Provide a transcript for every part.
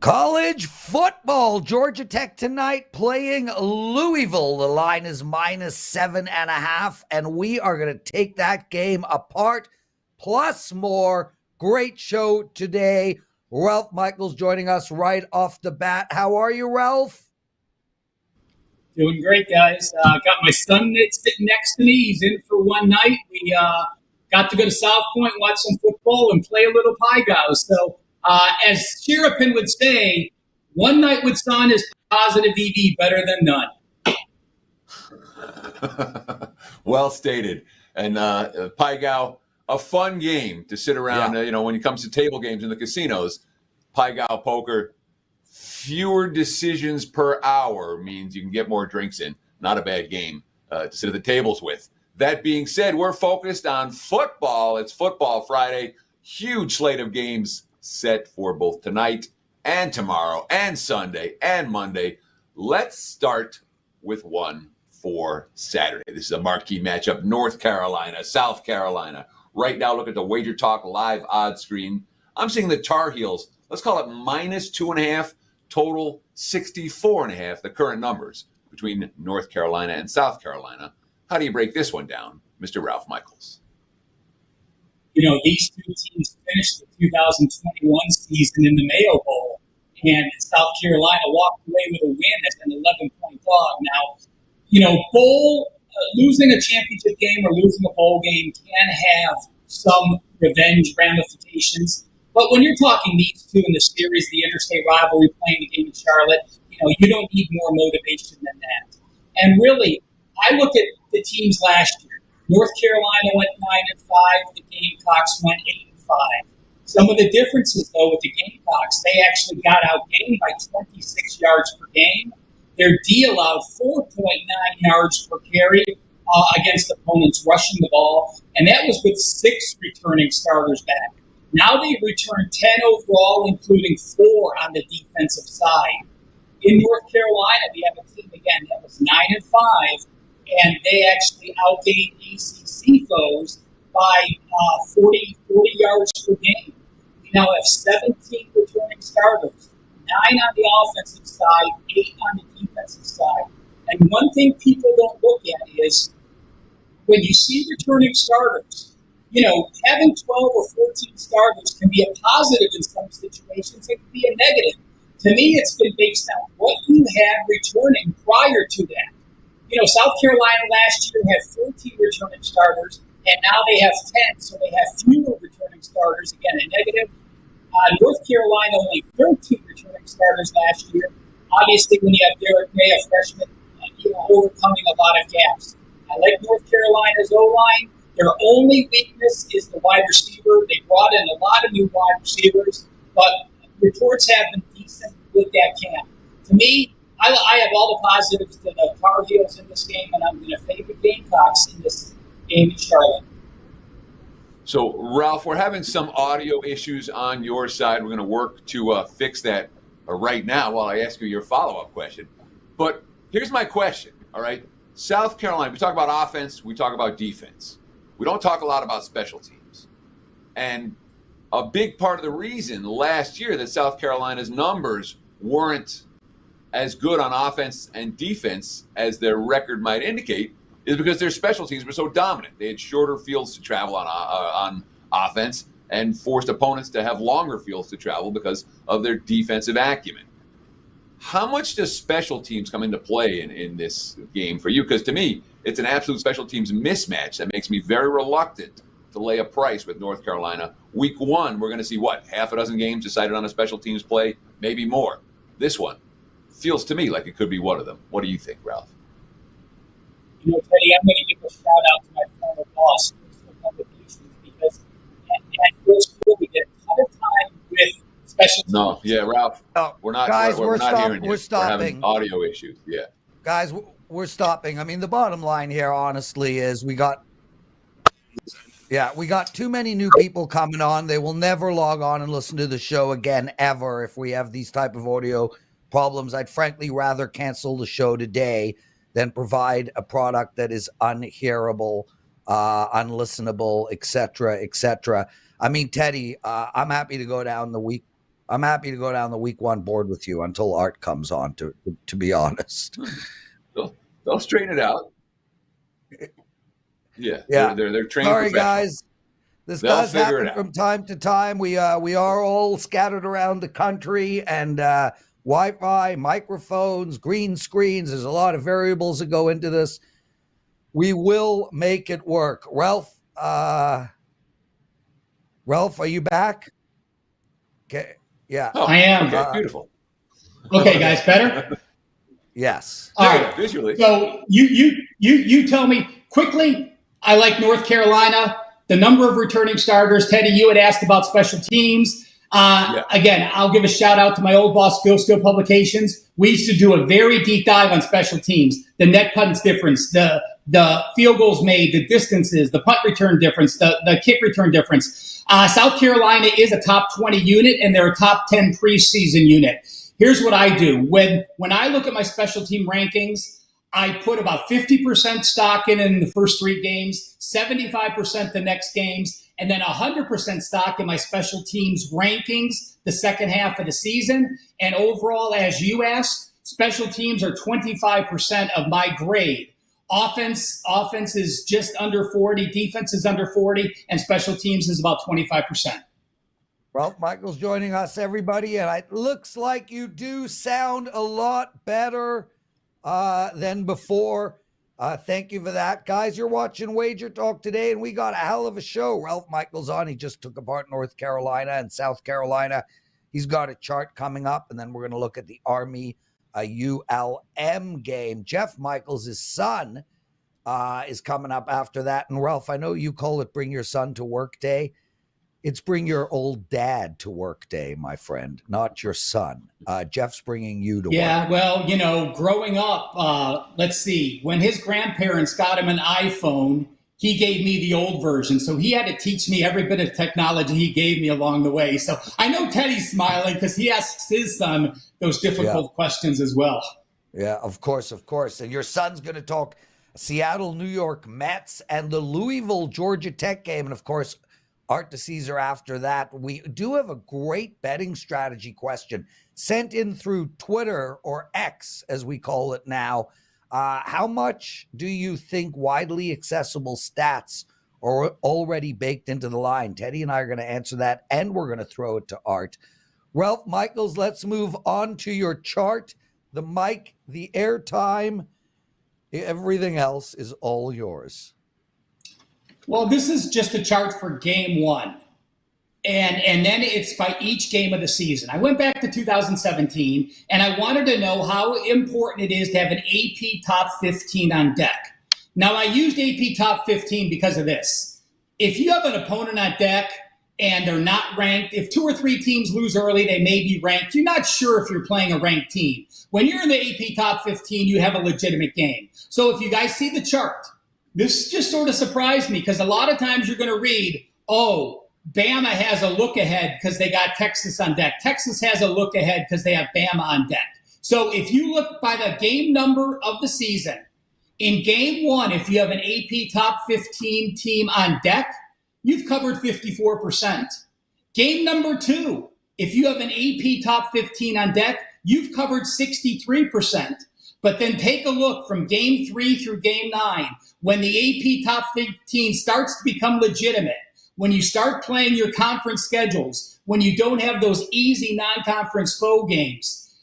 College football. Georgia Tech tonight playing Louisville. The line is -7.5, and we are going to take that game apart, plus more. Great show today. Ralph Michaels joining us right off the bat. How are you, Ralph? Doing great, guys. Got my son sitting next to me. He's in for one night. We got to go to South Point, watch some football, and play a little Pai-Gow. So, as Shirapin would say, one night with son is positive EV, better than none. Well stated. And Pai-Gow, a fun game to sit around. Yeah. When it comes to table games in the casinos, Pai-Gow poker, fewer decisions per hour means you can get more drinks in. Not a bad game to sit at the tables with. That being said, we're focused on football. It's Football Friday. Huge slate of games set for both tonight and tomorrow and Sunday and Monday. Let's start with one for Saturday. This is a marquee matchup. North Carolina, South Carolina. Right now, look at the WagerTalk live odds screen. I'm seeing the Tar Heels. Let's call it -2.5. Total 64.5, the current numbers between North Carolina and South Carolina. How do you break this one down, Mr. Ralph Michaels? These two teams finished the 2021 season in the Mayo Bowl, and South Carolina walked away with a win as an 11-point dog. Now, losing a championship game or losing a bowl game can have some revenge ramifications. But when you're talking these two in the series, the interstate rivalry, playing the game in Charlotte, you don't need more motivation than that. And really, I look at the teams last year. North Carolina went 9-5. The Gamecocks went 8-5. Some of the differences, though, with the Gamecocks, they actually got outgained by 26 yards per game. Their D allowed 4.9 yards per carry against opponents rushing the ball, and that was with 6 returning starters back. Now they've returned 10 overall, including 4 on the defensive side. In North Carolina, we have a team, again, that was 9-5, and they actually outgained ACC foes by 40 yards per game. We now have 17 returning starters, 9 on the offensive side, 8 on the defensive side. And one thing people don't look at is when you see returning starters, having 12 or 14 starters can be a positive in some situations. It can be a negative. To me, it's been based on what you had returning prior to that. South Carolina last year had 14 returning starters, and now they have 10, so they have fewer returning starters. Again, a negative. North Carolina only 13 returning starters last year. Obviously, when you have Derek May, a freshman, overcoming a lot of gaps. I like North Carolina's O-line. Their only weakness is the wide receiver. They brought in a lot of new wide receivers, but reports have been decent with that camp. To me, I have all the positives to the Tar Heels in this game, and I'm going to favor Gamecocks in this game in Charlotte. So, Ralph, we're having some audio issues on your side. We're going to work to fix that right now while I ask you your follow-up question. But here's my question, all right? South Carolina, we talk about offense, we talk about defense. We don't talk a lot about special teams. And a big part of the reason last year that South Carolina's numbers weren't as good on offense and defense as their record might indicate is because their special teams were so dominant. They had shorter fields to travel on offense and forced opponents to have longer fields to travel because of their defensive acumen. How much does special teams come into play in this game for you? Because to me, it's an absolute special teams mismatch that makes me very reluctant to lay a price with North Carolina. Week 1, we're going to see, half a dozen games decided on a special teams play, maybe more. This one feels to me like it could be one of them. What do you think, Ralph? Teddy, I'm going to give a shout out to my former boss for publications because at first school we get a ton of time with special teams. No, yeah, Ralph. We're not. Guys, we're not hearing you. We're stopping. We're having audio issues. Yeah. Guys, we're stopping. I mean, the bottom line here, honestly, is we got too many new people coming on. They will never log on and listen to the show again, ever, if we have these type of audio problems. I'd frankly rather cancel the show today than provide a product that is unhearable, unlistenable, etc., etc. I mean, Teddy, I'm happy to go down the week I'm happy to go down the week 1 board with you until Art comes on, to be honest. They'll straighten it out. Yeah. They're trained Sorry, professionals. Guys. This They'll does figure happen it out. from time to time. We are all scattered around the country, and Wi-Fi, microphones, green screens. There's a lot of variables that go into this. We will make it work. Ralph, are you back? Okay. Yeah. Oh, I am. Okay, beautiful. Okay, guys, better? Yes. All right. Visually. So you tell me quickly. I like North Carolina. The number of returning starters. Teddy, you had asked about special teams. Again, I'll give a shout out to my old boss, Field Skill Publications. We used to do a very deep dive on special teams. The net punts difference, the field goals made, the distances, the punt return difference, the kick return difference. South Carolina is a top 20 unit, and they're a top 10 preseason unit. Here's what I do. When I look at my special team rankings, I put about 50% stock in the first 3 games, 75% the next games, and then 100% stock in my special teams rankings the second half of the season. And overall, as you asked, special teams are 25% of my grade. Offense is just under 40, defense is under 40, and special teams is about 25%. Ralph Michaels joining us, everybody, and it looks like you do sound a lot better than before. Thank you for that. Guys, you're watching Wager Talk Today, and we got a hell of a show. Ralph Michaels on. He just took apart North Carolina and South Carolina. He's got a chart coming up, and then we're going to look at the Army ULM game. Jeff Michaels' son is coming up after that. And Ralph, I know you call it Bring Your Son to Work Day. It's Bring Your Old Dad to Work Day, my friend, not your son. Jeff's bringing you to work. Yeah, well, growing up, let's see, when his grandparents got him an iPhone, he gave me the old version. So he had to teach me every bit of technology he gave me along the way. So I know Teddy's smiling because he asks his son those difficult questions as well. Yeah, of course. And your son's going to talk Seattle, New York Mets and the Louisville, Georgia Tech game. And of course, Art DiCesare after that. We do have a great betting strategy question sent in through Twitter, or X as we call it now. How much do you think widely accessible stats are already baked into the line? Teddy and I are going to answer that, and we're going to throw it to Art. Ralph Michaels, let's move on to your chart. The mic, the airtime, everything else is all yours. Well, this is just a chart for game 1. And then it's by each game of the season. I went back to 2017, and I wanted to know how important it is to have an AP top 15 on deck. Now, I used AP top 15 because of this. If you have an opponent on deck and they're not ranked, if 2 or 3 teams lose early, they may be ranked. You're not sure if you're playing a ranked team. When you're in the AP top 15, you have a legitimate game. So if you guys see the chart, this just sort of surprised me because a lot of times you're going to read, Bama has a look ahead because they got Texas on deck. Texas has a look ahead because they have Bama on deck. So if you look by the game number of the season, in game 1, if you have an AP top 15 team on deck, you've covered 54%. Game number 2, if you have an AP top 15 on deck, you've covered 63%. But then take a look from game 3 through game 9, when the AP top 15 starts to become legitimate, when you start playing your conference schedules, when you don't have those easy non-conference foe games,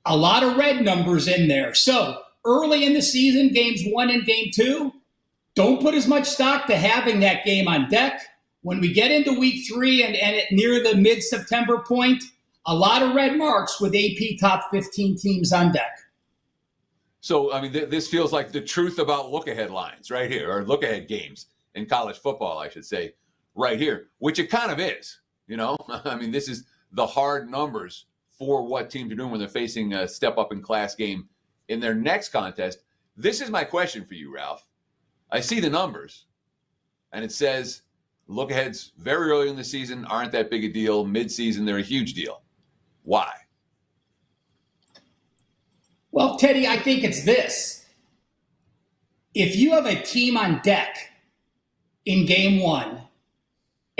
a lot of red numbers in there. So early in the season, games 1 and game 2, don't put as much stock to having that game on deck. When we get into week 3 and near the mid-September point, a lot of red marks with AP top 15 teams on deck. So, I mean, this feels like the truth about look-ahead lines right here, or look-ahead games in college football, I should say, right here, which it kind of is, I mean, this is the hard numbers for what teams are doing when they're facing a step-up-in-class game in their next contest. This is my question for you, Ralph. I see the numbers, and it says look-aheads very early in the season aren't that big a deal. Mid-season, they're a huge deal. Why? Well, Teddy, I think it's this. If you have a team on deck in game 1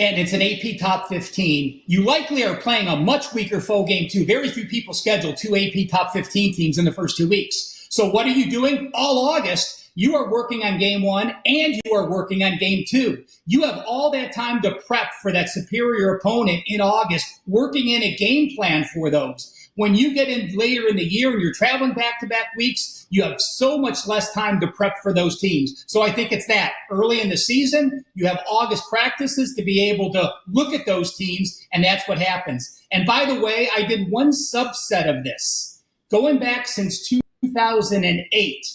and it's an AP top 15, you likely are playing a much weaker foe game too. Very few people schedule 2 AP top 15 teams in the first 2 weeks. So what are you doing? All August, you are working on game 1 and you are working on game 2. You have all that time to prep for that superior opponent in August, working in a game plan for those. When you get in later in the year and you're traveling back-to-back weeks, you have so much less time to prep for those teams. So I think it's that. Early in the season, you have August practices to be able to look at those teams, and that's what happens. And by the way, I did one subset of this. Going back since 2008,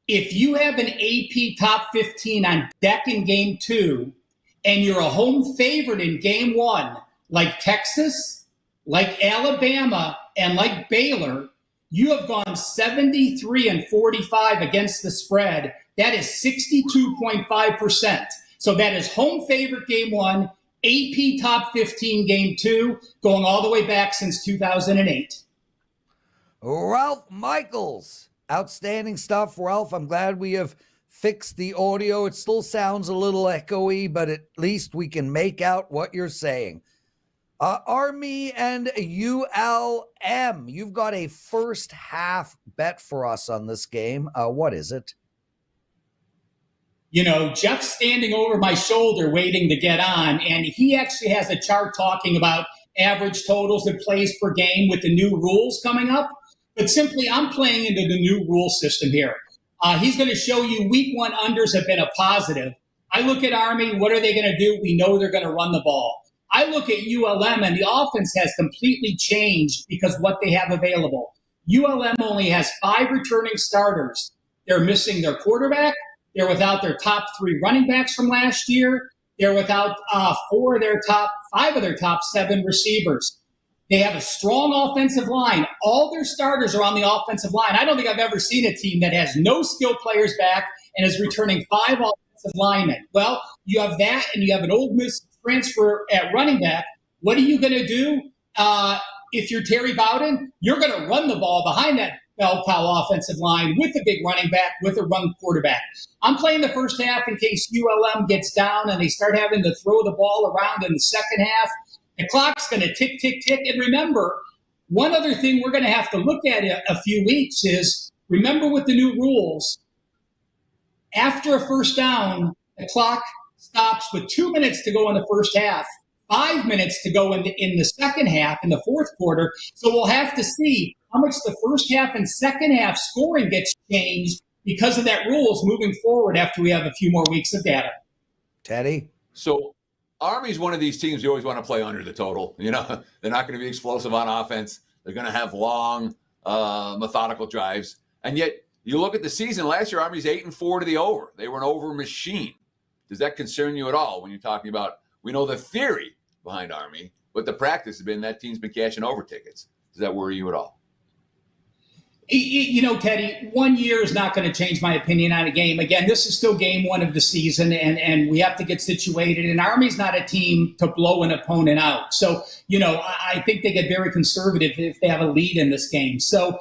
if you have an AP top 15 on deck in game 2, and you're a home favorite in game 1, like Texas, like Alabama, and like Baylor, you have gone 73-45 against the spread. That is 62.5%. So that is home favorite game 1, AP top 15 game 2, going all the way back since 2008. Ralph Michaels, outstanding stuff, Ralph. I'm glad we have fixed the audio. It still sounds a little echoey, but at least we can make out what you're saying. Army and ULM, you've got a first half bet for us on this game. What is it? You know, Jeff's standing over my shoulder waiting to get on, and he actually has a chart talking about average totals and plays per game with the new rules coming up. But simply, I'm playing into the new rule system here. He's going to show you week 1 unders have been a positive. I look at Army. What are they going to do? We know they're going to run the ball. I look at ULM, and the offense has completely changed because what they have available. ULM only has 5 returning starters. They're missing their quarterback. They're without their top 3 running backs from last year. They're without 5 of their top 7 receivers. They have a strong offensive line. All their starters are on the offensive line. I don't think I've ever seen a team that has no skilled players back and is returning 5 offensive linemen. Well, you have that, and you have an Ole Miss transfer at running back. What are you going to do if you're Terry Bowden? You're going to run the ball behind that bell cow offensive line with a big running back, with a run quarterback. I'm playing the first half in case ULM gets down and they start having to throw the ball around in the second half. The clock's going to tick, tick, tick. And remember, one other thing we're going to have to look at a few weeks is, remember with the new rules, after a first down, the clock stops with 2 minutes to go in the first half, 5 minutes to go in the second half, in the fourth quarter. So we'll have to see how much the first half and second half scoring gets changed because of that rules moving forward after we have a few more weeks of data. Teddy? So Army's one of these teams you always want to play under the total. You know, they're not going to be explosive on offense. They're going to have long, methodical drives. And yet, you look at the season last year, Army's 8-4 to the over. They were an over machine. Does that concern you at all when you're talking about, we know the theory behind Army, but the practice has been that team's been cashing over tickets. Does that worry you at all? You know, Teddy, 1 year is not going to change my opinion on a game. Again, this is still game 1 of the season, and we have to get situated. And Army's not a team to blow an opponent out. So, you know, I think they get very conservative if they have a lead in this game. So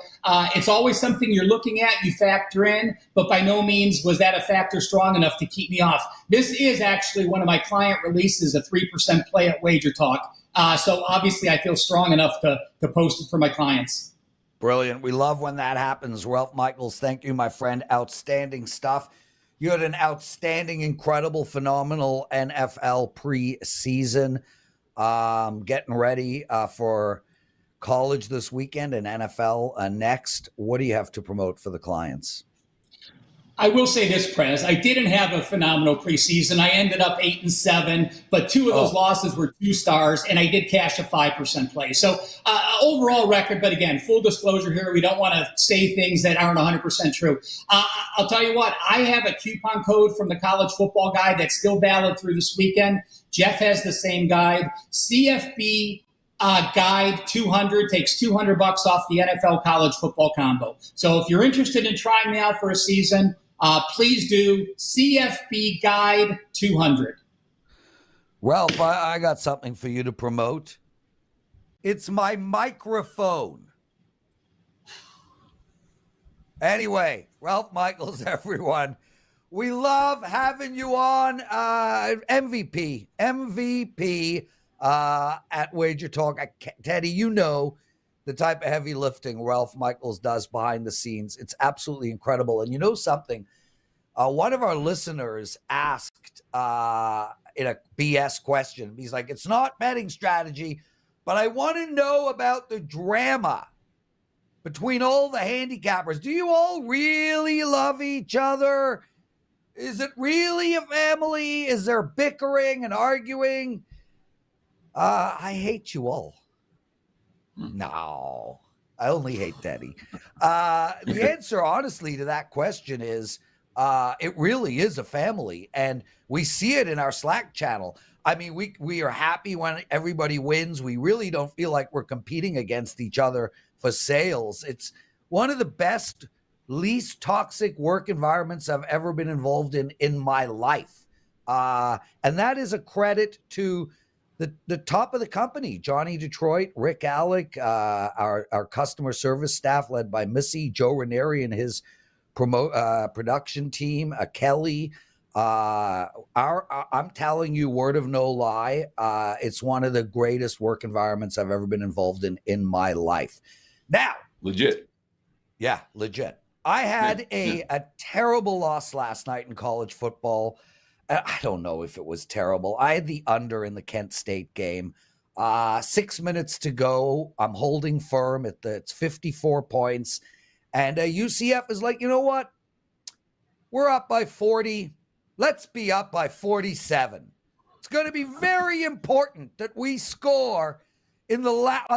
it's always something you're looking at, you factor in, but by no means was that a factor strong enough to keep me off. This is actually one of my client releases, a 3% play at WagerTalk. So obviously I feel strong enough to post it for my clients. Brilliant. We love when that happens. Ralph Michaels, thank you, my friend. Outstanding stuff. You had an outstanding, incredible, phenomenal NFL preseason. Getting ready for college this weekend and NFL next. What do you have to promote for the clients? I will say this, Prez. I didn't have a phenomenal preseason. I ended up 8-7, but 2 of those losses were 2 stars, and I did cash a 5% play. So overall record, but again, full disclosure here, we don't want to say things that aren't 100% true. I'll tell you what, I have a coupon code from the college football guide that's still valid through this weekend. Jeff has the same guide. CFB guide 200 takes $200 off the NFL college football combo. So if you're interested in trying me out for a season, please do CFB guide 200. Ralph, I got something for you to promote. It's my microphone. Anyway, Ralph Michaels, everyone. We love having you on. MVP at WagerTalk. Teddy, you know the type of heavy lifting Ralph Michaels does behind the scenes. It's absolutely incredible. And you know something? One of our listeners asked in a BS question. He's like, it's not betting strategy, but I want to know about the drama between all the handicappers. Do you all really love each other? Is it really a family? Is there bickering and arguing? I hate you all. No, I only hate Teddy. The answer, honestly, to that question is it really is a family, and we see it in our Slack channel. I mean, we are happy when everybody wins. We really don't feel like we're competing against each other for sales. It's one of the best, least toxic work environments I've ever been involved in my life. And that is a credit to the top of the company, Johnny Detroit, Rick Alec, our customer service staff led by Missy, Joe Ranieri and his production team, Kelly. I'm telling you, word of no lie, it's one of the greatest work environments I've ever been involved in my life. Now, legit. Yeah, legit. I had a terrible loss last night in college football. I don't know if it was terrible. I had the under in the Kent State game. 6 minutes to go. I'm holding firm it's 54 points. And UCF is like, you know what? We're up by 40. Let's be up by 47. It's going to be very important that we score on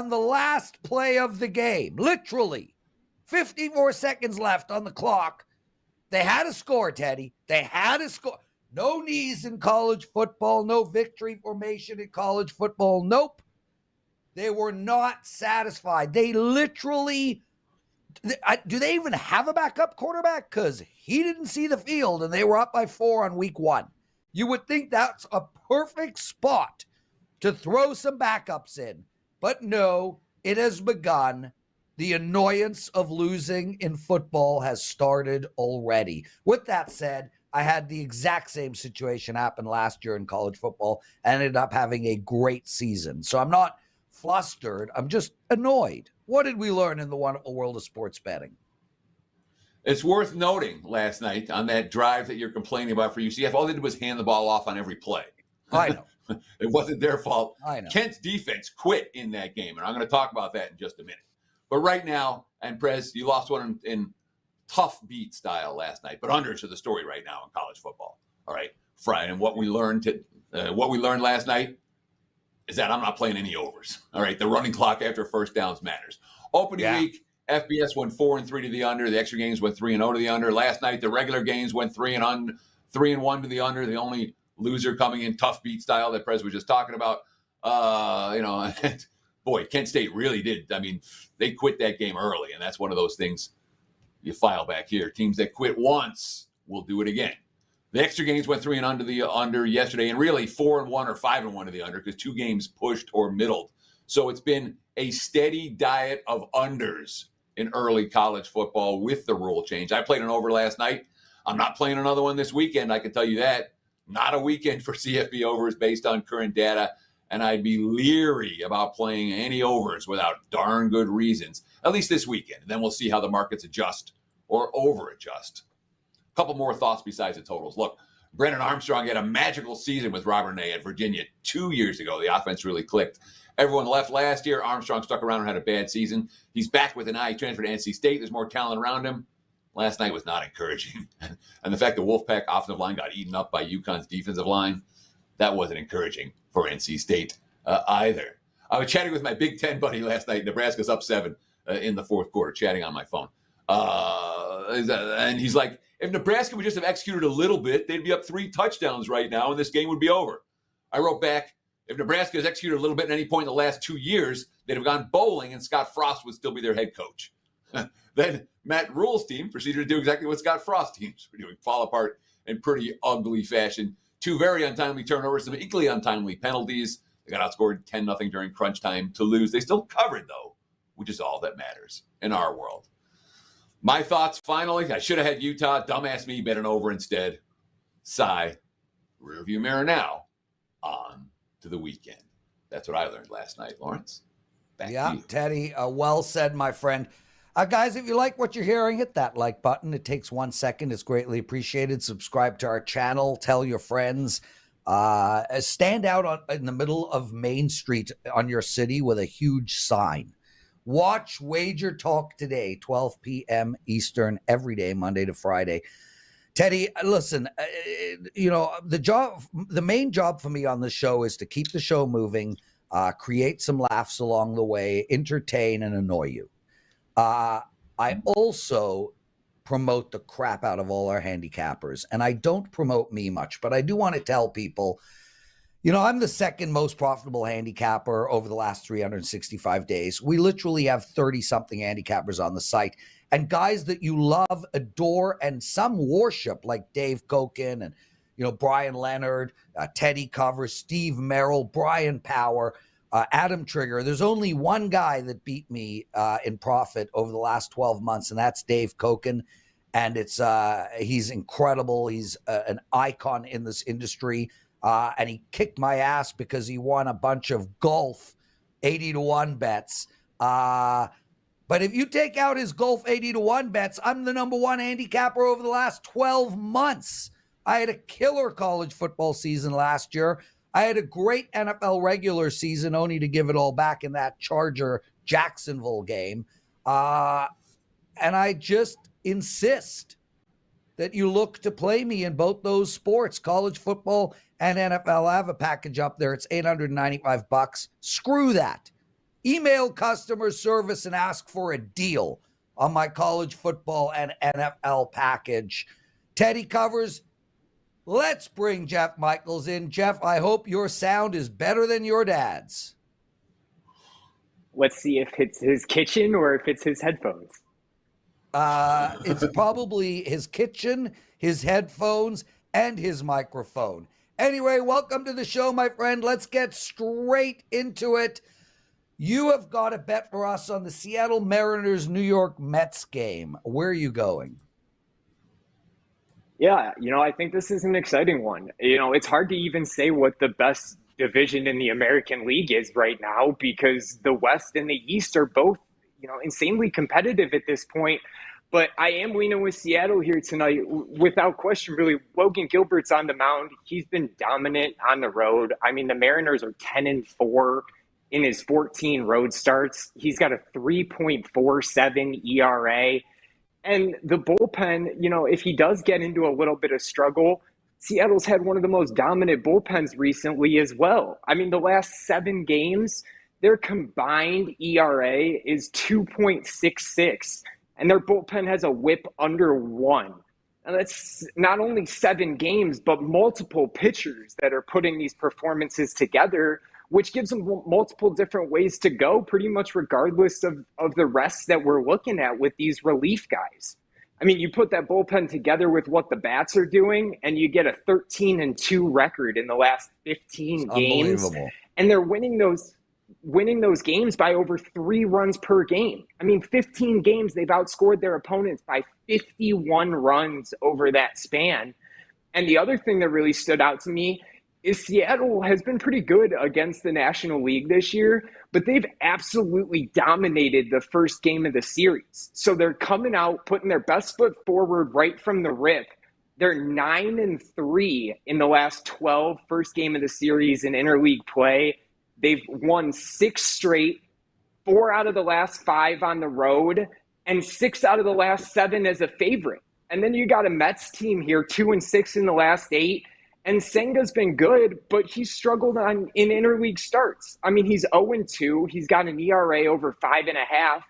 the last play of the game. Literally, 54 seconds left on the clock. They had to score, Teddy. They had to score. No knees in college football. No victory formation in college football. Nope. They were not satisfied. They literally... do they even have a backup quarterback? Because he didn't see the field and they were up by 4 on week 1. You would think that's a perfect spot to throw some backups in. But no, it has begun. The annoyance of losing in football has started already. With that said, I had the exact same situation happen last year in college football and ended up having a great season. So I'm not flustered. I'm just annoyed. What did we learn in the wonderful world of sports betting? It's worth noting last night on that drive that you're complaining about for UCF, all they did was hand the ball off on every play. I know. It wasn't their fault. I know. Kent's defense quit in that game, and I'm going to talk about that in just a minute. But right now, and Prez, you lost one in tough beat style last night, but unders are the story right now in college football. All right, Friday, and what we learned last night is that I'm not playing any overs. All right, the running clock after first downs matters. Opening week, FBS went 4-3 to the under. The extra games went 3-0 to the under. Last night, the regular games went 3-1 to the under. The only loser coming in tough beat style that Prez was just talking about. And boy, Kent State really did. I mean, they quit that game early, and that's one of those things you file back here. Teams that quit once will do it again. The extra games went 3-0 to the under yesterday, and really 4-1 or 5-1 to the under because 2 games pushed or middled. So it's been a steady diet of unders in early college football with the rule change. I played an over last night. I'm not playing another one this weekend, I can tell you that. Not a weekend for CFB overs based on current data, and I'd be leery about playing any overs without darn good reasons, at least this weekend. And then we'll see how the markets adjust or over-adjust. A couple more thoughts besides the totals. Look, Brennan Armstrong had a magical season with Robert Ney at Virginia 2 years ago. The offense really clicked. Everyone left last year. Armstrong stuck around and had a bad season. He's back with an eye. He transferred to NC State. There's more talent around him. Last night was not encouraging. And the fact the Wolfpack offensive line got eaten up by UConn's defensive line, that wasn't encouraging for NC State either. I was chatting with my Big Ten buddy last night. Nebraska's up 7 in the fourth quarter, chatting on my phone. And he's like, if Nebraska would just have executed a little bit, they'd be up 3 touchdowns right now, and this game would be over. I wrote back, if Nebraska has executed a little bit at any point in the last 2 years, they'd have gone bowling, and Scott Frost would still be their head coach. Then Matt Rule's team proceeded to do exactly what Scott Frost's teams were doing, fall apart in pretty ugly fashion. 2 very untimely turnovers, some equally untimely penalties. They got outscored 10-0 during crunch time to lose. They still covered, though, which is all that matters in our world. My thoughts, finally, I should have had Utah. Dumbass me bet an over instead. sigh, rearview mirror now, on to the weekend. That's what I learned last night, Lawrence. Back to you. Teddy, well said, my friend. Guys, if you like what you're hearing, hit that like button. It takes 1 second. It's greatly appreciated. Subscribe to our channel. Tell your friends. Stand out in the middle of Main Street on your city with a huge sign. Watch WagerTalk Today, 12 p.m. Eastern, every day, Monday to Friday. Teddy, listen, the main job for me on the show is to keep the show moving, create some laughs along the way, entertain, and annoy you. I also promote the crap out of all our handicappers, and I don't promote me much, but I do want to tell people, I'm the second most profitable handicapper over the last 365 days. We literally have 30-something handicappers on the site, and guys that you love, adore, and some worship, like Dave Koken and, Brian Leonard, Teddy Covers, Steve Merrill, Brian Power, Adam Trigger. There's only one guy that beat me in profit over the last 12 months, and that's Dave Koken. And he's incredible. He's an icon in this industry. And he kicked my ass because he won a bunch of golf 80-1 bets. But if you take out his golf 80-1 bets, I'm the number one handicapper over the last 12 months. I had a killer college football season last year. I had a great NFL regular season, only to give it all back in that Charger-Jacksonville game. And I just insist that you look to play me in both those sports, college football and NFL. I have a package up there. It's $895. Screw that. Email customer service and ask for a deal on my college football and NFL package. Teddy Covers, let's bring Jeff Michaels in. Jeff, I hope your sound is better than your dad's. Let's see if it's his kitchen or if it's his headphones. It's probably his kitchen, his headphones, and his microphone. Anyway, welcome to the show, my friend. Let's get straight into it. You have got a bet for us on the Seattle Mariners New York Mets game. Where are you going? Yeah, I think this is an exciting one. It's hard to even say what the best division in the American League is right now, because the West and the East are both, insanely competitive at this point. But I am leaning with Seattle here tonight, without question, really. Logan Gilbert's on the mound. He's been dominant on the road. I mean, the Mariners are 10-4 in his 14 road starts. He's got a 3.47 ERA. And the bullpen, if he does get into a little bit of struggle, Seattle's had one of the most dominant bullpens recently as well. I mean, the last 7 games, their combined ERA is 2.66, and their bullpen has a whip under 1. And that's not only 7 games, but multiple pitchers that are putting these performances together, which gives them multiple different ways to go, pretty much regardless of the rest that we're looking at with these relief guys. I mean, you put that bullpen together with what the bats are doing, and you get a 13-2 record in the last 15 games. And they're winning those games by over 3 runs per game. I mean, 15 games, they've outscored their opponents by 51 runs over that span. And the other thing that really stood out to me is Seattle has been pretty good against the National League this year, but they've absolutely dominated the first game of the series. So they're coming out, putting their best foot forward right from the rip. They're 9-3 in the last 12 first game of the series in interleague play. They've won 6 straight, 4 out of the last 5 on the road, and 6 out of the last 7 as a favorite. And then you got a Mets team here, 2-6 in the last 8. And Senga's been good, but he's struggled in interleague starts. I mean, he's 0-2. He's got an ERA over 5.5,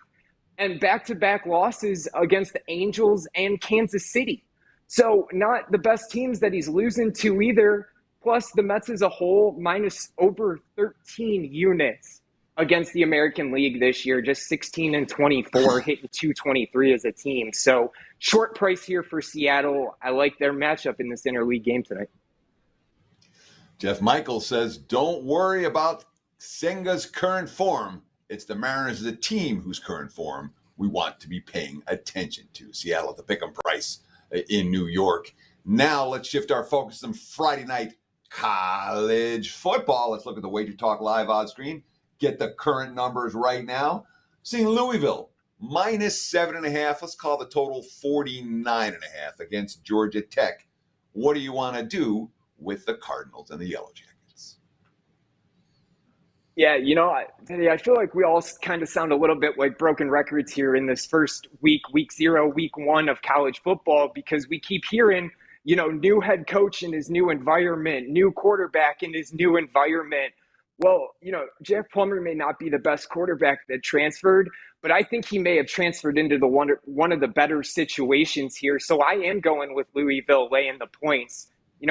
and back-to-back losses against the Angels and Kansas City. So not the best teams that he's losing to either. Plus, the Mets as a whole minus over 13 units against the American League this year, just 16-24, hitting 223 as a team. So short price here for Seattle. I like their matchup in this interleague game tonight. Jeff Michaels says, don't worry about Senga's current form. It's the Mariners as a team whose current form we want to be paying attention to. Seattle at the pick'em price in New York. Now let's shift our focus to some Friday night college football. Let's look at the WagerTalk live odds screen. Get the current numbers right now. Seeing Louisville minus 7.5. Let's call the total 49.5 against Georgia Tech. What do you want to do with the Cardinals and the Yellow Jackets? Yeah, I feel like we all kind of sound a little bit like broken records here in this first week 0, week 1 of college football, because we keep hearing, new head coach in his new environment, new quarterback in his new environment. Well, Jeff Plummer may not be the best quarterback that transferred, but I think he may have transferred into the one of the better situations here. So I am going with Louisville laying the points.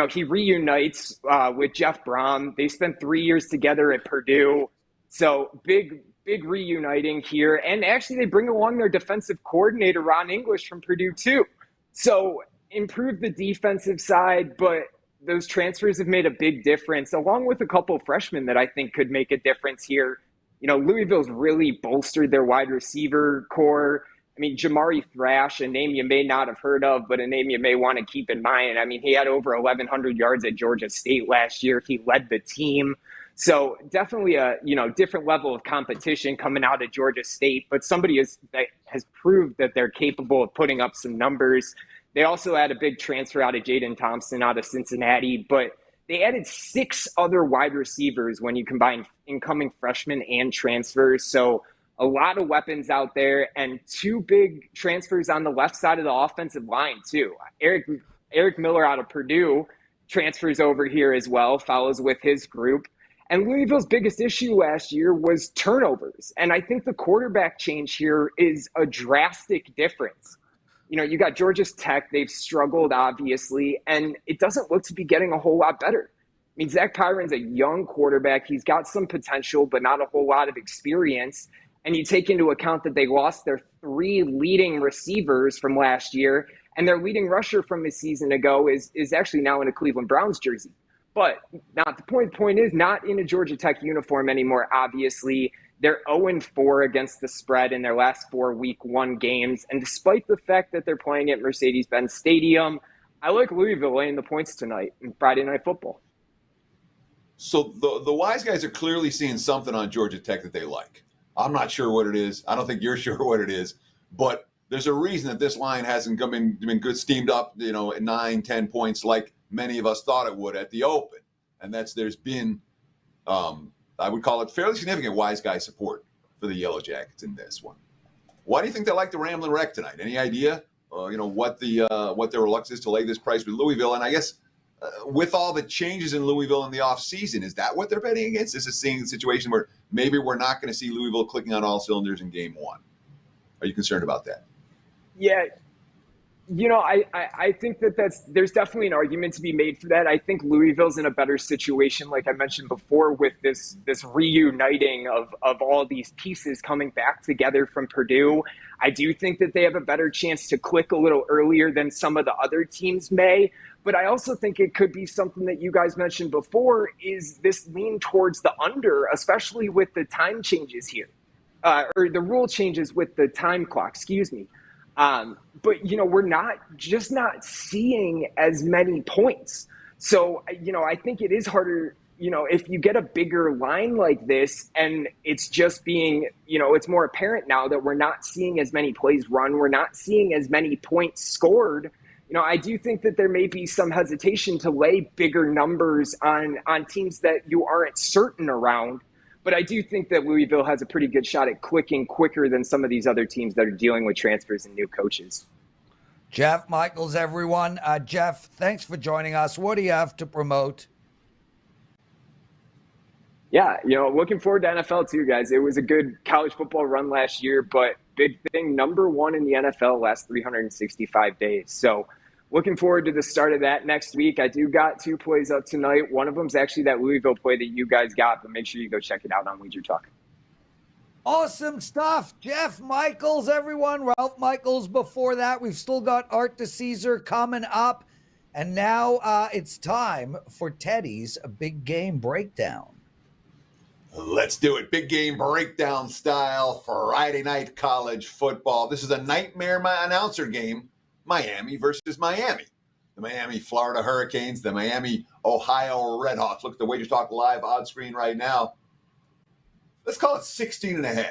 He reunites with Jeff Brom. They spent 3 years together at Purdue. So big reuniting here. And actually, they bring along their defensive coordinator, Ron English, from Purdue, too. So improve the defensive side, but those transfers have made a big difference, along with a couple of freshmen that I think could make a difference here. Louisville's really bolstered their wide receiver core. I mean, Jamari Thrash, a name you may not have heard of, but a name you may want to keep in mind. I mean, he had over 1,100 yards at Georgia State last year. He led the team. So definitely a, different level of competition coming out of Georgia State, but somebody that has proved that they're capable of putting up some numbers. They also had a big transfer out of Jaden Thompson out of Cincinnati, but they added 6 other wide receivers when you combine incoming freshmen and transfers. So a lot of weapons out there, and 2 big transfers on the left side of the offensive line too. Eric Miller out of Purdue transfers over here as well, follows with his group. And Louisville's biggest issue last year was turnovers. And I think the quarterback change here is a drastic difference. You got Georgia Tech. They've struggled, obviously, and it doesn't look to be getting a whole lot better. I mean, Zach Pyron's a young quarterback. He's got some potential, but not a whole lot of experience. And you take into account that they lost their 3 leading receivers from last year, and their leading rusher from a season ago is actually now in a Cleveland Browns jersey. But not the point is not in a Georgia Tech uniform anymore, obviously. They're 0-4 against the spread in their last 4 week 1 games. And despite the fact that they're playing at Mercedes-Benz Stadium, I like Louisville laying the points tonight in Friday Night Football. So the wise guys are clearly seeing something on Georgia Tech that they like. I'm not sure what it is. I don't think you're sure what it is. But there's a reason that this line hasn't been good, steamed up, at 9, 10 points like many of us thought it would at the open. And there's been I would call it fairly significant wise guy support for the Yellow Jackets in this one. Why do you think they like the Ramblin' Wreck tonight? Any idea, what their reluctance is to lay this price with Louisville? And I guess with all the changes in Louisville in the offseason, is that what they're betting against? Is this seeing a situation where maybe we're not going to see Louisville clicking on all cylinders in game 1? Are you concerned about that? Yeah. I think there's definitely an argument to be made for that. I think Louisville's in a better situation, like I mentioned before, with this reuniting of all these pieces coming back together from Purdue. I do think that they have a better chance to click a little earlier than some of the other teams may. But I also think it could be something that you guys mentioned before, is this lean towards the under, especially with the time changes here, or the rule changes with the time clock, excuse me. But, we're not seeing as many points. So, I think it is harder, if you get a bigger line like this and it's just being, it's more apparent now that we're not seeing as many plays run. We're not seeing as many points scored. I do think that there may be some hesitation to lay bigger numbers on teams that you aren't certain around. But I do think that Louisville has a pretty good shot at clicking quicker than some of these other teams that are dealing with transfers and new coaches. Jeff Michaels, everyone. Jeff, thanks for joining us. What do you have to promote? Yeah, looking forward to NFL too, guys. It was a good college football run last year, but big thing, number 1 in the NFL last 365 days. So looking forward to the start of that next week. I do got 2 plays up tonight. One of them is actually that Louisville play that you guys got, but make sure you go check it out on WagerTalk. Awesome stuff. Jeff Michaels, everyone. Ralph Michaels before that. We've still got Art DiCesare coming up. And now it's time for Teddy's Big Game Breakdown. Let's do it. Big game breakdown style, Friday night college football. This is a nightmare announcer game, Miami versus Miami. the Miami, Florida Hurricanes, the Miami, Ohio Redhawks. Look at the WagerTalk Live odds screen right now. Let's call it 16.5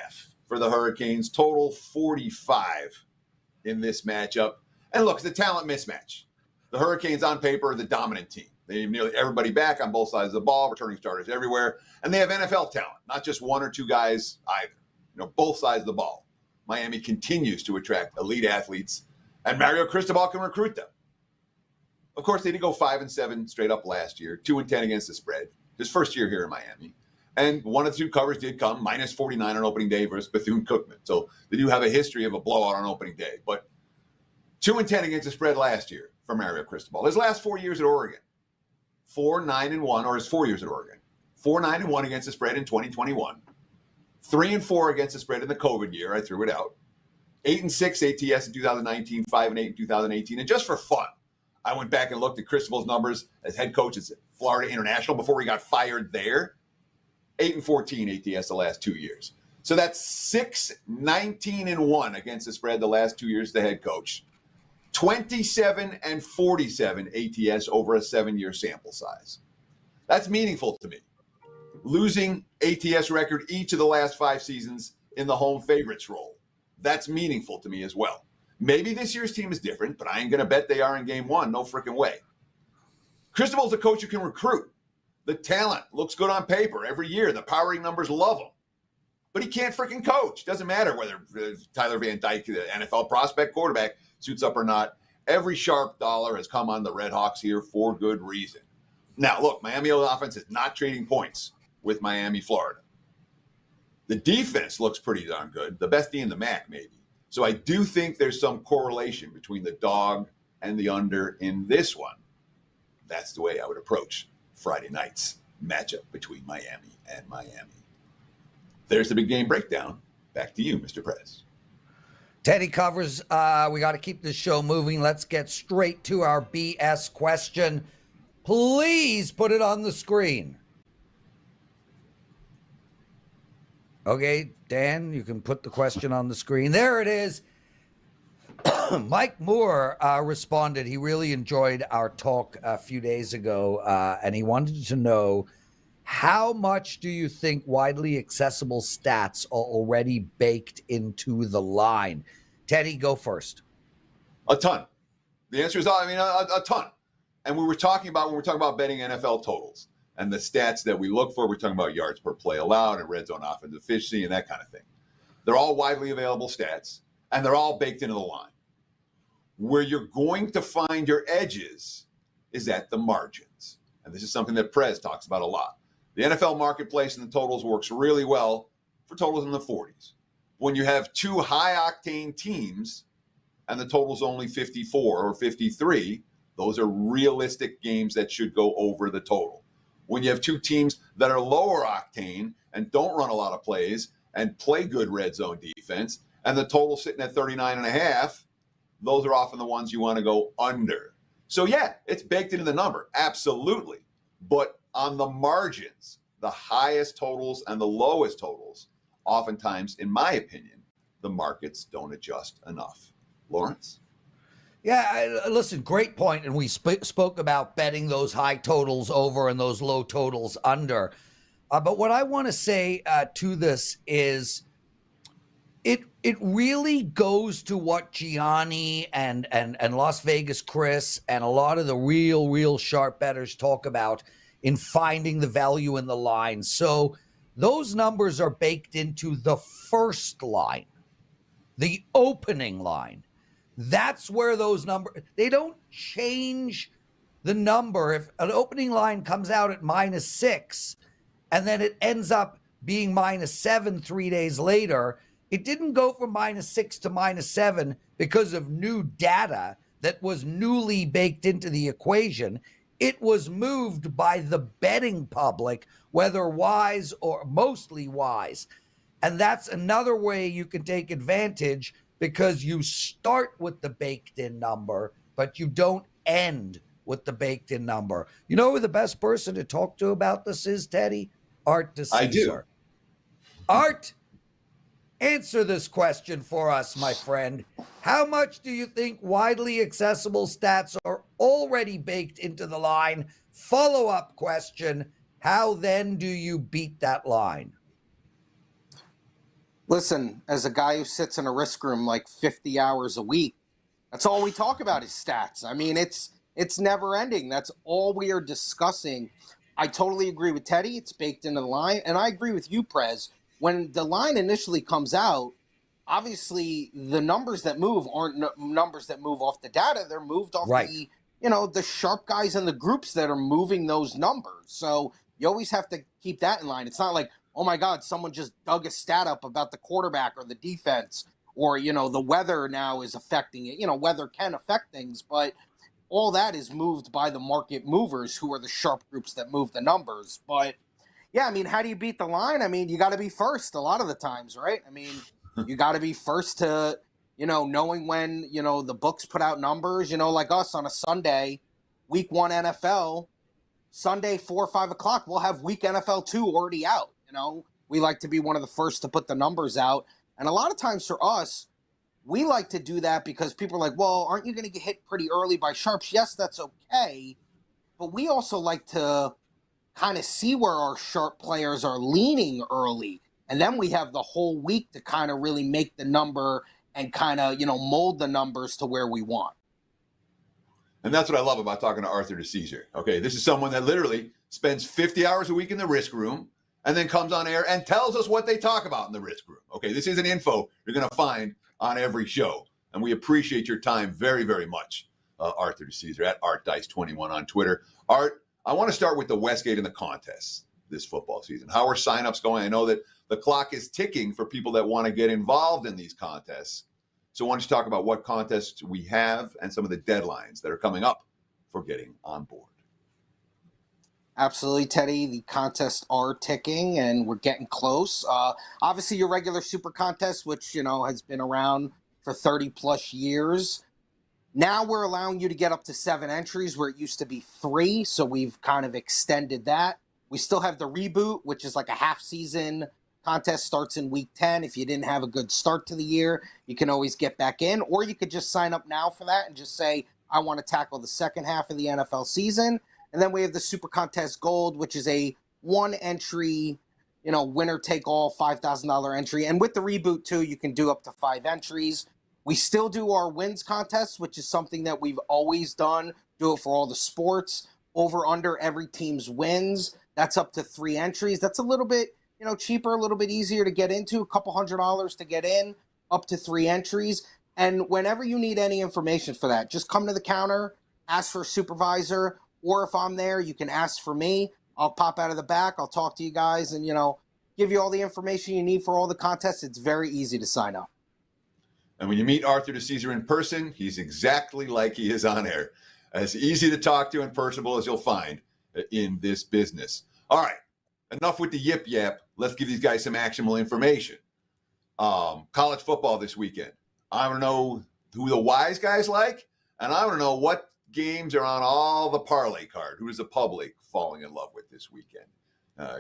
for the Hurricanes. Total 45 in this matchup. And look, it's a talent mismatch. The Hurricanes on paper are the dominant team. They have nearly everybody back on both sides of the ball, returning starters everywhere. And they have NFL talent, not just one or two guys either. Both sides of the ball. Miami continues to attract elite athletes, and Mario Cristobal can recruit them. Of course, they did go 5-7 straight up last year, 2-10 against the spread. His first year here in Miami. And one of the two covers did come, minus 49 on opening day versus Bethune-Cookman. So they do have a history of a blowout on opening day. But 2-10 against the spread last year for Mario Cristobal. His last 4 years at Oregon, 4-9-1, or his 4 years at Oregon, 4-9-1 against the spread in 2021, 3-4 against the spread in the COVID year. I threw it out. 8-6 ATS in 2019, 5-8 in 2018. And just for fun, I went back and looked at Cristobal's numbers as head coach at Florida International before he got fired there. 8-14 ATS the last 2 years. So that's 6-19-1 against the spread the last 2 years as the head coach. 27-47 ATS over a 7-year sample size. That's meaningful to me. Losing ATS record each of the last 5 seasons in the home favorites role. That's meaningful to me as well. Maybe this year's team is different, but I ain't going to bet they are in game 1. No freaking way. Cristobal's a coach who can recruit. The talent looks good on paper every year. The powering numbers love him. But he can't freaking coach. Doesn't matter whether Tyler Van Dyke, the NFL prospect quarterback, suits up or not. Every sharp dollar has come on the Redhawks here for good reason. Now, look, Miami offense is not trading points with Miami, Florida. The defense looks pretty darn good. The best D in the MAC, maybe. So I do think there's some correlation between the dog and the under in this one. That's the way I would approach Friday night's matchup between Miami and Miami. There's the big game breakdown. Back to you, Mr. Prez. Teddy covers. We got to keep this show moving. Let's get straight to our BS question. Please put it on the screen. Okay, Dan, you can put the question on the screen. There it is. Mike Moore responded. He really enjoyed our talk a few days ago, and he wanted to know, how much do you think widely accessible stats are already baked into the line? Teddy, go first. A ton. The answer is, a ton. And when we're talking about betting NFL totals and the stats that we look for, we're talking about yards per play allowed and red zone offensive efficiency and that kind of thing. They're all widely available stats, and they're all baked into the line. Where you're going to find your edges is at the margins. And this is something that Prez talks about a lot. The NFL marketplace and the totals works really well for totals in the 40s. When you have two high-octane teams and the total's only 54 or 53, those are realistic games that should go over the total. When you have two teams that are lower octane and don't run a lot of plays and play good red zone defense, and the total's sitting at 39.5, those are often the ones you want to go under. So yeah, it's baked into the number, absolutely. But on the margins, the highest totals and the lowest totals, oftentimes, in my opinion, the markets don't adjust enough. Lawrence? Yeah, listen, great point. And we spoke about betting those high totals over and those low totals under. But what I want to say to this is it really goes to what Gianni and Las Vegas Chris and a lot of the real sharp bettors talk about in finding the value in the line. So those numbers are baked into the first line, the opening line. That's where those numbers, they don't change the number. If an opening line comes out at -6 and then it ends up being -7 3 days later, it didn't go from -6 to -7 because of new data that was newly baked into the equation. It was moved by the betting public, whether wise or mostly wise. And that's another way you can take advantage, because you start with the baked-in number, but you don't end with the baked-in number. You know who the best person to talk to about this is, Teddy? Art DiCesare. I do. Art, Answer this question for us, my friend. How much do you think widely accessible stats are already baked into the line? Follow-up question, how then do you beat that line? Listen, as a guy who sits in a risk room like 50 hours a week, that's all we talk about is stats. I mean, it's never ending. That's all we are discussing. I totally agree with Teddy. It's baked into the line. And I agree with you, Prez. When the line initially comes out, obviously the numbers that move aren't numbers that move off the data. They're moved off the sharp guys in the groups that are moving those numbers. So you always have to keep that in line. It's not like, oh my God, someone just dug a stat up about the quarterback or the defense, or, the weather now is affecting it. Weather can affect things, but all that is moved by the market movers, who are the sharp groups that move the numbers. But yeah, I mean, how do you beat the line? I mean, you got to be first a lot of the times, right? I mean, you got to be first to, knowing when, the books put out numbers, like us on a Sunday, week 1 NFL, Sunday, 4 or 5 o'clock, we'll have week NFL 2 already out. We like to be one of the first to put the numbers out. And a lot of times for us, we like to do that because people are like, well, aren't you going to get hit pretty early by sharps? Yes, that's okay. But we also like to kind of see where our sharp players are leaning early. And then we have the whole week to kind of really make the number and kind of, mold the numbers to where we want. And that's what I love about talking to Art DiCesare. Okay, this is someone that literally spends 50 hours a week in the risk room and then comes on air and tells us what they talk about in the risk room. Okay, this isn't info you're going to find on every show. And we appreciate your time very, very much, Art DiCesare, at ArtDice21 on Twitter. Art, I want to start with the Westgate and the contests this football season. How are signups going? I know that the clock is ticking for people that want to get involved in these contests. So why don't you talk about what contests we have and some of the deadlines that are coming up for getting on board? Absolutely, Teddy. The contests are ticking, and we're getting close. Obviously, your regular super contest, which, has been around for 30-plus years. Now we're allowing you to get up to 7 entries where it used to be 3, so we've kind of extended that. We still have the reboot, which is like a half-season contest, starts in week 10. If you didn't have a good start to the year, you can always get back in, or you could just sign up now for that and just say, I want to tackle the second half of the NFL season. And then we have the Super Contest Gold, which is a 1-entry, winner-take-all $5,000 entry. And with the reboot, too, you can do up to 5 entries. We still do our wins contest, which is something that we've always done. Do it for all the sports. Over, under every team's wins. That's up to 3 entries. That's a little bit, cheaper, a little bit easier to get into. A couple $100 to get in. Up to 3 entries. And whenever you need any information for that, just come to the counter, ask for a supervisor, or if I'm there, you can ask for me. I'll pop out of the back. I'll talk to you guys and, give you all the information you need for all the contests. It's very easy to sign up. And when you meet Art DiCesare in person, he's exactly like he is on air. As easy to talk to and personable as you'll find in this business. All right, enough with the yip yap. Let's give these guys some actionable information. College football this weekend. I want to know who the wise guys like, and I want to know what games are on all the parlay card. Who is the public falling in love with this weekend?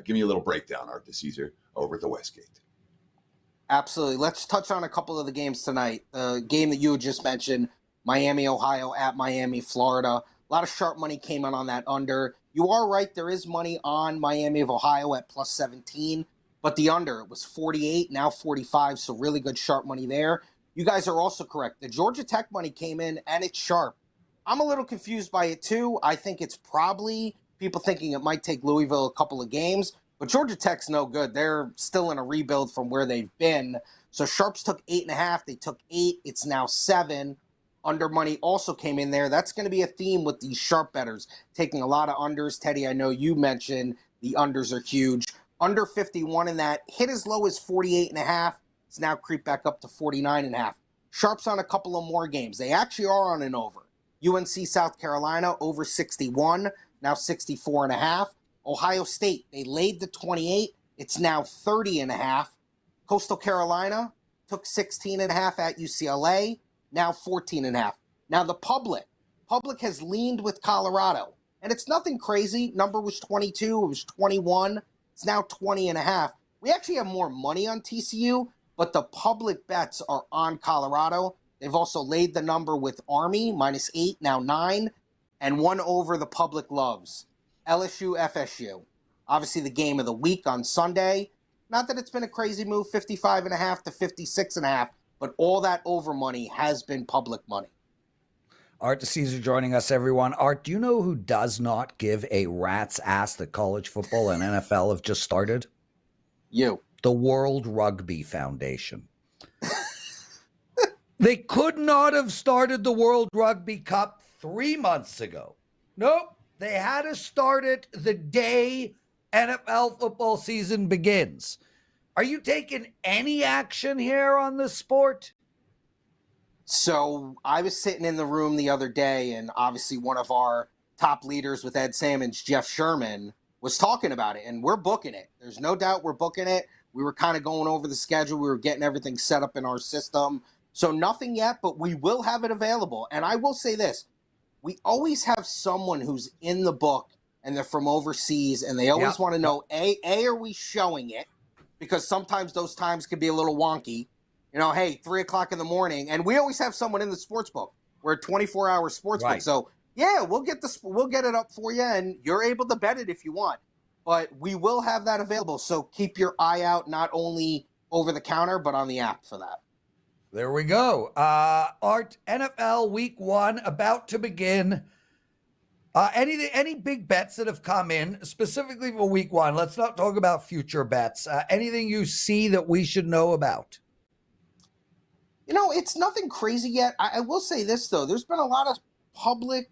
Give me a little breakdown, Art DiCesare, over at the Westgate. Absolutely. Let's touch on a couple of the games tonight. The game that you just mentioned, Miami, Ohio at Miami, Florida. A lot of sharp money came in on that under. You are right. There is money on Miami of Ohio at plus 17, but the under, it was 48, now 45. So really good sharp money there. You guys are also correct. The Georgia Tech money came in and it's sharp. I'm a little confused by it too. I think it's probably people thinking it might take Louisville a couple of games, but Georgia Tech's no good. They're still in a rebuild from where they've been. So Sharps took 8.5. They took 8. It's now 7. Under money also came in there. That's going to be a theme with these sharp bettors, taking a lot of unders. Teddy, I know you mentioned the unders are huge. Under 51 in that, hit as low as 48.5. It's now creeped back up to 49.5. Sharps on a couple of more games. They actually are on an over. UNC South Carolina over 61, now 64.5. Ohio State, they laid the 28. It's now 30.5. Coastal Carolina took 16.5 at UCLA, now 14.5. Now the public has leaned with Colorado, and it's nothing crazy. Number was 22, it was 21. It's now 20.5. We actually have more money on TCU, but the public bets are on Colorado. They've also laid the number with Army, -8, now 9, and 1 over the public loves. LSU, FSU. Obviously the game of the week on Sunday. Not that it's been a crazy move, 55.5 to 56.5, but all that over money has been public money. Art DiCesare joining us, everyone. Art, do you know who does not give a rat's ass that college football and NFL have just started? You. The World Rugby Foundation. They could not have started the World Rugby Cup 3 months ago. Nope. They had to start it the day NFL football season begins. Are you taking any action here on this sport? So I was sitting in the room the other day, and obviously one of our top leaders with Ed Salmon's, Jeff Sherman, was talking about it, and we're booking it. There's no doubt we're booking it. We were kind of going over the schedule. We were getting everything set up in our system. So nothing yet, but we will have it available. And I will say this. We always have someone who's in the book, and they're from overseas, and they always want to know, A, are we showing it? Because sometimes those times can be a little wonky. You know, hey, 3 o'clock in the morning, and we always have someone in the sports book. We're a 24-hour sports book, so yeah, we'll get it up for you, and you're able to bet it if you want. But we will have that available, so keep your eye out, not only over the counter, but on the app for that. There we go. Art, NFL Week 1 about to begin. Any big bets that have come in specifically for Week 1? Let's not talk about future bets. Anything you see that we should know about? You know, it's nothing crazy yet. I will say this, though. There's been a lot of public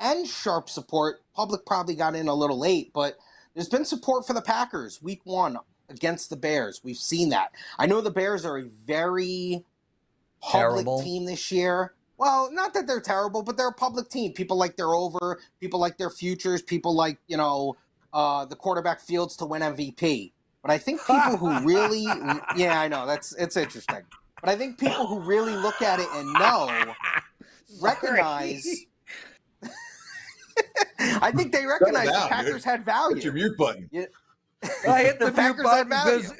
and sharp support. Public probably got in a little late, but there's been support for the Packers Week 1 against the Bears. We've seen that. I know the Bears are a very public team this year. Well, not that they're terrible, but they're a public team. People like their over. People like their futures. People like, the quarterback Fields to win MVP. But I think people who really – yeah, I know. It's interesting. But I think people who really look at it and know recognize I think they recognize the Packers had value. Hit your mute button. I hit the mute button because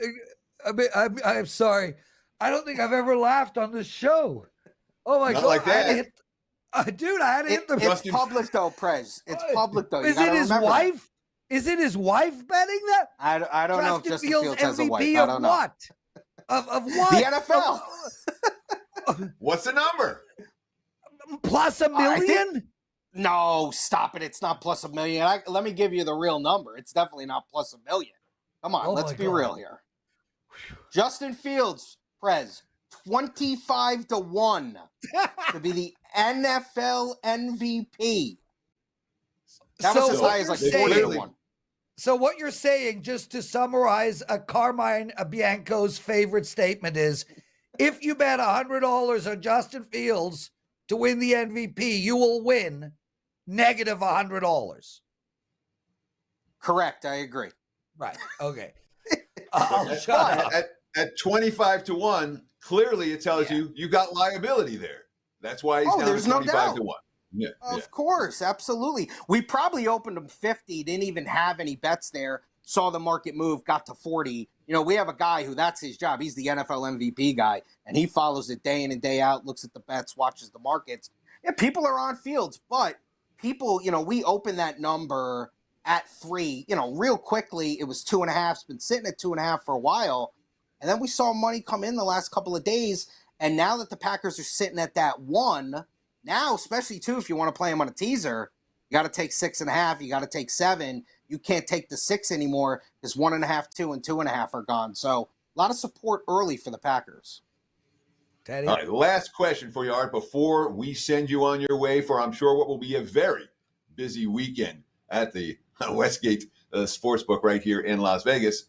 I'm sorry. I don't think I've ever laughed on this show. Oh my God. Like that. Dude, I had to hit the It's public though, Prez. It's public though. Is it his wife? Is it his wife betting that? I don't know if Justin Fields has a wife. MVP I don't know. What? Of what? The NFL. What's the number? Plus $1 million? No, stop it. It's not plus $1 million. Let me give you the real number. It's definitely not plus $1 million. Come on, let's be real here. Justin Fields, Prez, 25-1 to be the NFL MVP. That was as high as like 40-1. So what you're saying, just to summarize, Carmine Bianco's favorite statement is, if you bet $100 on Justin Fields to win the MVP, you will win negative $100. Correct. I agree. Right. Okay. At 25-1, clearly it tells you got liability there. That's why he's down to 25-1. Yeah, of course, absolutely. We probably opened them 50, didn't even have any bets there, saw the market move, got to 40. We have a guy who that's his job. He's the NFL MVP guy, and he follows it day in and day out, looks at the bets, watches the markets. Yeah, people are on Fields, but people, we opened that number at 3. Real quickly, it was 2.5. It's been sitting at 2.5 for a while, and then we saw money come in the last couple of days, and now that the Packers are sitting at that 1, now, especially, too, if you want to play them on a teaser, you got to take 6.5. You got to take 7. You can't take the 6 anymore because 1.5, 2, and 2.5 are gone. So a lot of support early for the Packers. Teddy. All right, last question for you, Art, before we send you on your way for, I'm sure, what will be a very busy weekend at the Westgate Sportsbook right here in Las Vegas.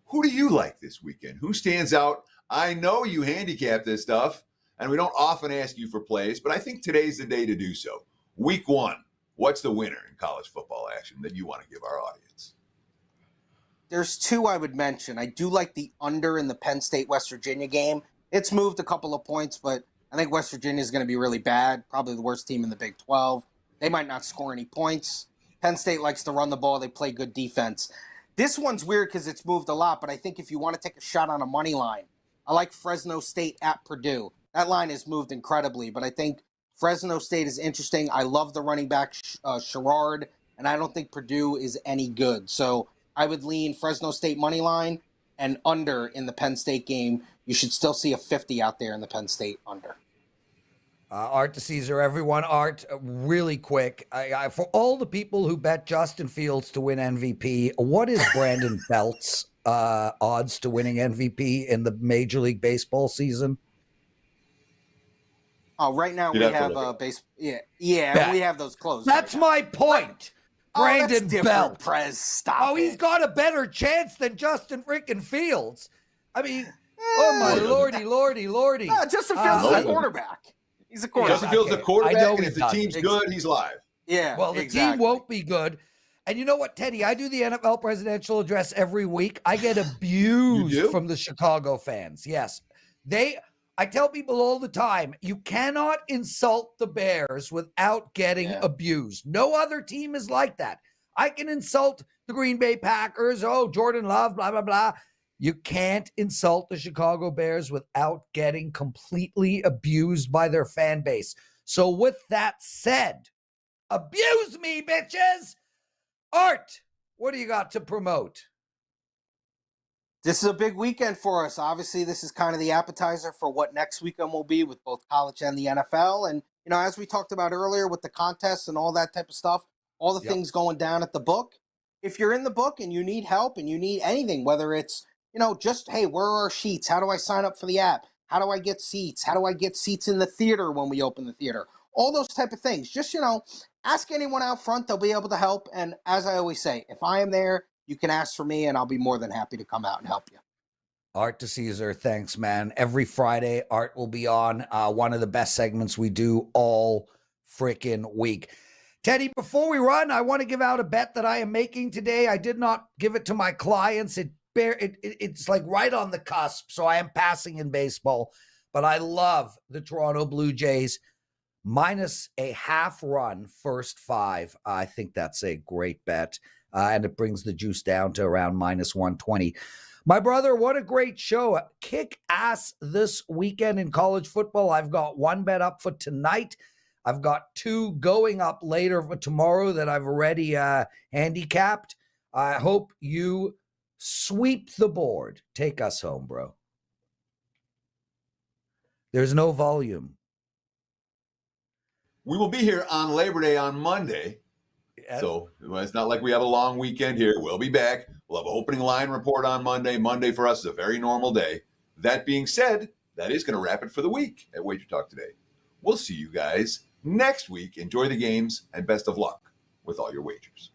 Who do you like this weekend? Who stands out? I know you handicap this stuff. And we don't often ask you for plays, but I think today's the day to do so. Week 1, what's the winner in college football action that you want to give our audience? There's 2 I would mention. I do like the under in the Penn State-West Virginia game. It's moved a couple of points, but I think West Virginia is going to be really bad, probably the worst team in the Big 12. They might not score any points. Penn State likes to run the ball. They play good defense. This one's weird because it's moved a lot, but I think if you want to take a shot on a money line, I like Fresno State at Purdue. That line has moved incredibly, but I think Fresno State is interesting. I love the running back Sherrard, and I don't think Purdue is any good. So I would lean Fresno State money line and under in the Penn State game. You should still see a 50 out there in the Penn State under. Art DiCesare, everyone. Art, really quick. For all the people who bet Justin Fields to win MVP, what is Brandon Belt's odds to winning MVP in the Major League Baseball season? Right now we have base. Yeah, we have those closed. That's my point. Brandon Belt. Prez, stop. He's got a better chance than Justin freaking Fields. I mean, oh my lordy. Justin Fields is a quarterback. He's a quarterback. Justin Fields is a quarterback, and if the team's good, he's live. Yeah. Well, the team won't be good. And you know what, Teddy? I do the NFL presidential address every week. I get abused from the Chicago fans. Yes. I tell people all the time, you cannot insult the Bears without getting abused. No other team is like that. I can insult the Green Bay Packers. Oh, Jordan Love, blah, blah, blah. You can't insult the Chicago Bears without getting completely abused by their fan base. So with that said, abuse me, bitches. Art, what do you got to promote? This is a big weekend for us. Obviously, this is kind of the appetizer for what next weekend will be with both college and the NFL. And, as we talked about earlier with the contests and all that type of stuff, all the things going down at the book. If you're in the book and you need help and you need anything, whether it's, just, hey, where are our sheets? How do I sign up for the app? How do I get seats? How do I get seats in the theater when we open the theater? All those type of things. Just, ask anyone out front. They'll be able to help. And as I always say, if I am there, you can ask for me and I'll be more than happy to come out and help you. Art DiCesare, thanks, man. Every Friday, Art will be on one of the best segments we do all freaking week. Teddy, before we run, I want to give out a bet that I am making today. I did not give it to my clients. It's like right on the cusp, so I am passing in baseball. But I love the Toronto Blue Jays minus a half run first 5. I think that's a great bet, and it brings the juice down to around minus 120. My brother, what a great show. Kick ass this weekend in college football. I've got one bet up for tonight. I've got 2 going up later for tomorrow that I've already handicapped. I hope you sweep the board. Take us home, bro. There's no volume. We will be here on Labor Day on Monday. So it's not like we have a long weekend here. We'll be back. We'll have an opening line report on Monday. Monday for us is a very normal day. That being said, that is going to wrap it for the week at WagerTalk Today. We'll see you guys next week. Enjoy the games and best of luck with all your wagers.